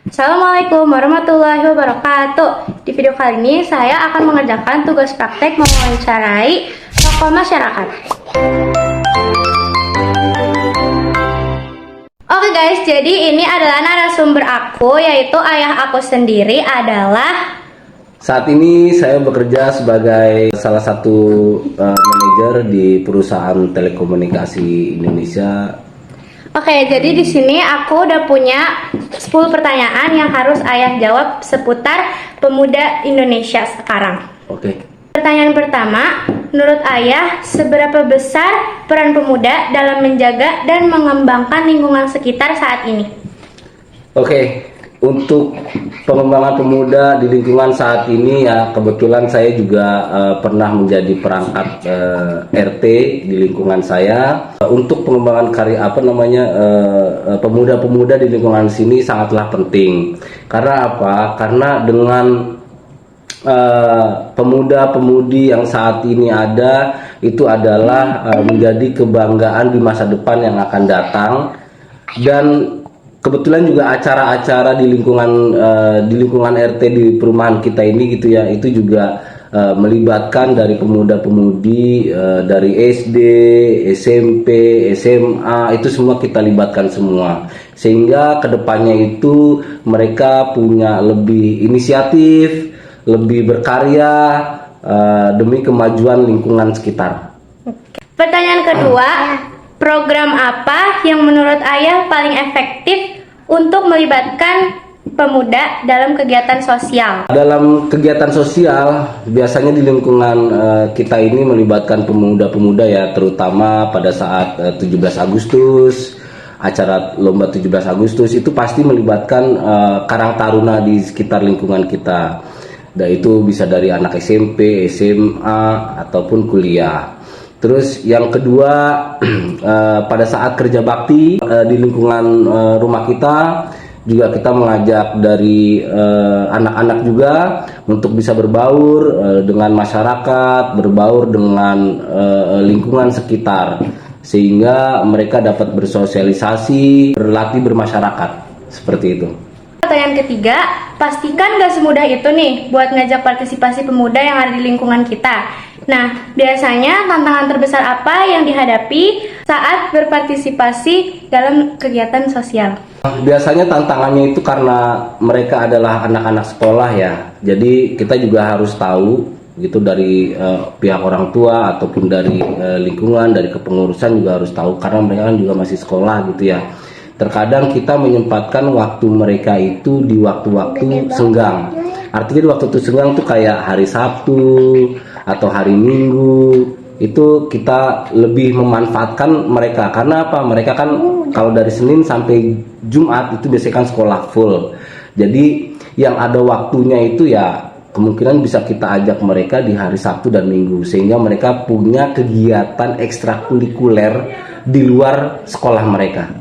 Assalamualaikum warahmatullahi wabarakatuh. Di video kali ini saya akan mengerjakan tugas praktek mewawancarai tokoh masyarakat. Oke guys, jadi ini adalah narasumber aku, yaitu ayah aku sendiri adalah... Saat ini saya bekerja sebagai salah satu manajer di perusahaan telekomunikasi Indonesia. Oke, jadi di sini aku udah punya 10 pertanyaan yang harus ayah jawab seputar pemuda Indonesia sekarang. Oke. Pertanyaan pertama, menurut ayah, seberapa besar peran pemuda dalam menjaga dan mengembangkan lingkungan sekitar saat ini? Oke, untuk pengembangan pemuda di lingkungan saat ini ya kebetulan saya juga pernah menjadi perangkat RT di lingkungan saya. Untuk pengembangan pemuda-pemuda di lingkungan sini sangatlah penting. Karena apa? Karena dengan pemuda-pemudi yang saat ini ada itu adalah menjadi kebanggaan di masa depan yang akan datang. Dan kebetulan juga acara-acara di lingkungan RT di perumahan kita ini gitu ya, itu juga melibatkan dari pemuda-pemudi dari SD, SMP, SMA, itu semua kita libatkan semua, sehingga kedepannya itu mereka punya lebih inisiatif, lebih berkarya demi kemajuan lingkungan sekitar. Pertanyaan kedua, program apa yang menurut ayah paling efektif untuk melibatkan pemuda dalam kegiatan sosial? Dalam kegiatan sosial, biasanya di lingkungan kita ini melibatkan pemuda-pemuda ya, terutama pada saat 17 Agustus, acara lomba 17 Agustus itu pasti melibatkan karang taruna di sekitar lingkungan kita. Dan itu bisa dari anak SMP, SMA, ataupun kuliah. Terus yang kedua, pada saat kerja bakti di lingkungan rumah kita juga kita mengajak dari anak-anak juga untuk bisa berbaur dengan masyarakat, berbaur dengan lingkungan sekitar, sehingga mereka dapat bersosialisasi, berlatih bermasyarakat, seperti itu. Pertanyaan ketiga, pastikan gak semudah itu nih buat ngajak partisipasi pemuda yang ada di lingkungan kita. Nah, biasanya tantangan terbesar apa yang dihadapi saat berpartisipasi dalam kegiatan sosial? Biasanya tantangannya itu karena mereka adalah anak-anak sekolah ya. Jadi kita juga harus tahu gitu dari pihak orang tua ataupun dari lingkungan, dari kepengurusan juga harus tahu, karena mereka kan juga masih sekolah gitu ya. Terkadang kita menyempatkan waktu mereka itu di waktu-waktu senggang. Artinya di waktu itu senggang tuh kayak hari Sabtu atau hari Minggu, itu kita lebih memanfaatkan mereka. Karena apa? Mereka kan kalau dari Senin sampai Jumat itu biasanya kan sekolah full. Jadi yang ada waktunya itu ya kemungkinan bisa kita ajak mereka di hari Sabtu dan Minggu, sehingga mereka punya kegiatan ekstrakurikuler di luar sekolah mereka.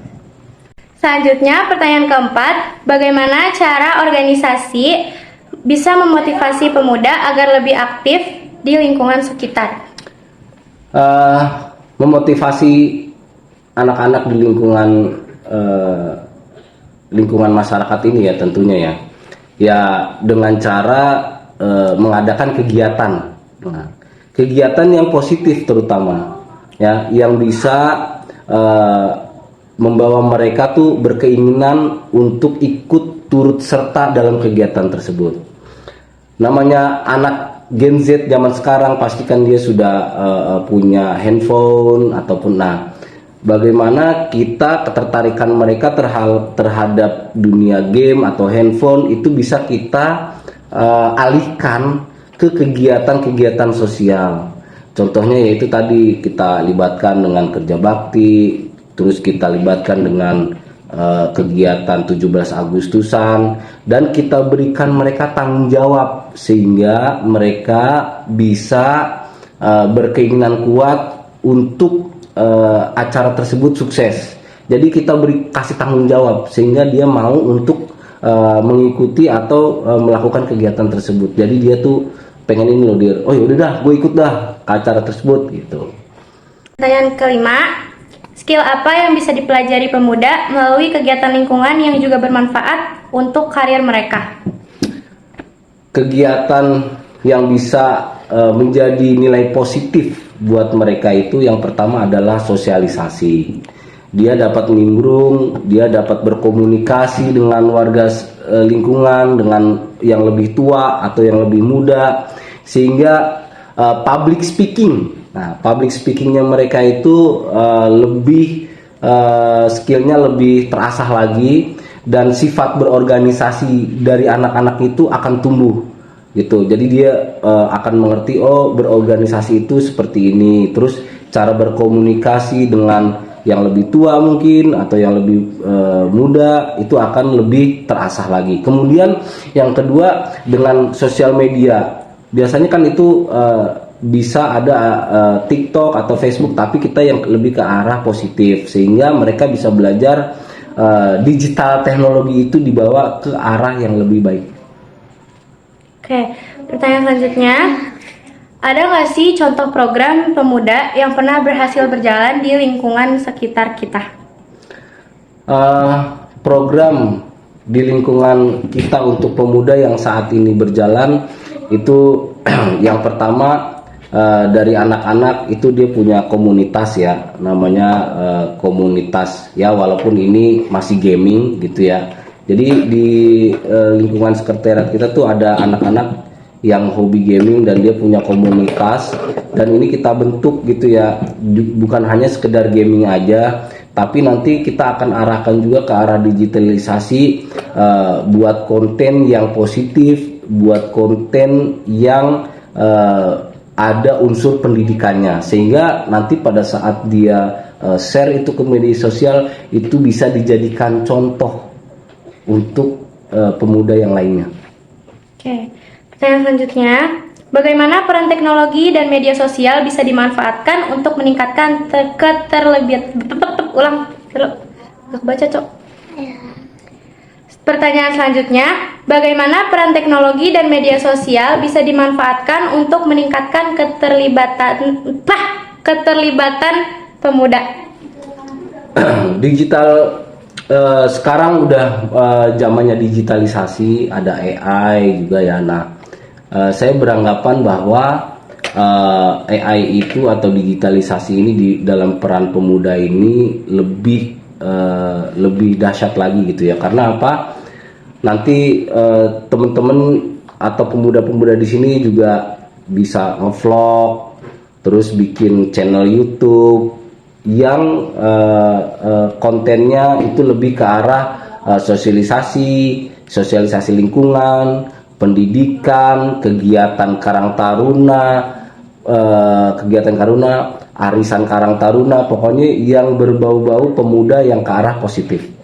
Selanjutnya, pertanyaan keempat, bagaimana cara organisasi bisa memotivasi pemuda agar lebih aktif di lingkungan sekitar? Memotivasi anak-anak di lingkungan masyarakat ini ya tentunya ya dengan cara mengadakan kegiatan yang positif, terutama ya yang bisa membawa mereka tuh berkeinginan untuk ikut turut serta dalam kegiatan tersebut. Namanya anak Gen Z zaman sekarang pastikan dia sudah punya handphone ataupun bagaimana kita ketertarikan mereka terhadap dunia game atau handphone itu bisa kita alihkan ke kegiatan-kegiatan sosial. Contohnya yaitu tadi kita libatkan dengan kerja bakti, terus kita libatkan dengan kegiatan 17 Agustusan, dan kita berikan mereka tanggung jawab sehingga mereka bisa berkeinginan kuat untuk acara tersebut sukses. Jadi kita kasih tanggung jawab sehingga dia mau untuk mengikuti atau melakukan kegiatan tersebut. Jadi dia tuh pengen ini loh, dia oh yaudah dah gue ikut dah ke acara tersebut gitu. Pertanyaan kelima, skill apa yang bisa dipelajari pemuda melalui kegiatan lingkungan yang juga bermanfaat untuk karir mereka? Kegiatan yang bisa menjadi nilai positif buat mereka itu yang pertama adalah sosialisasi. Dia dapat nimbrung, dia dapat berkomunikasi dengan warga lingkungan, dengan yang lebih tua atau yang lebih muda, sehingga public speaking. Nah, public speakingnya mereka itu lebih skillnya lebih terasah lagi, dan sifat berorganisasi dari anak-anak itu akan tumbuh gitu. Jadi dia akan mengerti, oh berorganisasi itu seperti ini, terus cara berkomunikasi dengan yang lebih tua mungkin atau yang lebih muda itu akan lebih terasah lagi. Kemudian yang kedua, dengan sosial media, biasanya kan itu bisa ada TikTok atau Facebook, tapi kita yang lebih ke arah positif, sehingga mereka bisa belajar digital teknologi itu dibawa ke arah yang lebih baik. Oke, pertanyaan selanjutnya, ada nggak sih contoh program pemuda yang pernah berhasil berjalan di lingkungan sekitar kita? Program di lingkungan kita untuk pemuda yang saat ini berjalan itu yang pertama, dari anak-anak itu dia punya komunitas ya, namanya komunitas ya, walaupun ini masih gaming gitu ya. Jadi di lingkungan sekretariat kita tuh ada anak-anak yang hobi gaming dan dia punya komunitas, dan ini kita bentuk gitu ya, bukan hanya sekedar gaming aja, tapi nanti kita akan arahkan juga ke arah digitalisasi, buat konten yang positif, buat konten yang ada unsur pendidikannya, sehingga nanti pada saat dia share itu ke media sosial itu bisa dijadikan contoh untuk pemuda yang lainnya. Oke, pertanyaan selanjutnya, bagaimana peran teknologi dan media sosial bisa dimanfaatkan untuk meningkatkan Pertanyaan selanjutnya, bagaimana peran teknologi dan media sosial bisa dimanfaatkan untuk meningkatkan keterlibatan pemuda? Digital sekarang udah zamannya digitalisasi, ada AI juga ya. Nah, saya beranggapan bahwa AI itu atau digitalisasi ini di dalam peran pemuda ini lebih dahsyat lagi gitu ya. Karena apa? Nanti teman-teman atau pemuda-pemuda di sini juga bisa ngevlog, terus bikin channel YouTube yang kontennya itu lebih ke arah sosialisasi lingkungan, pendidikan, kegiatan Karang Taruna, arisan Karang Taruna, pokoknya yang berbau-bau pemuda yang ke arah positif.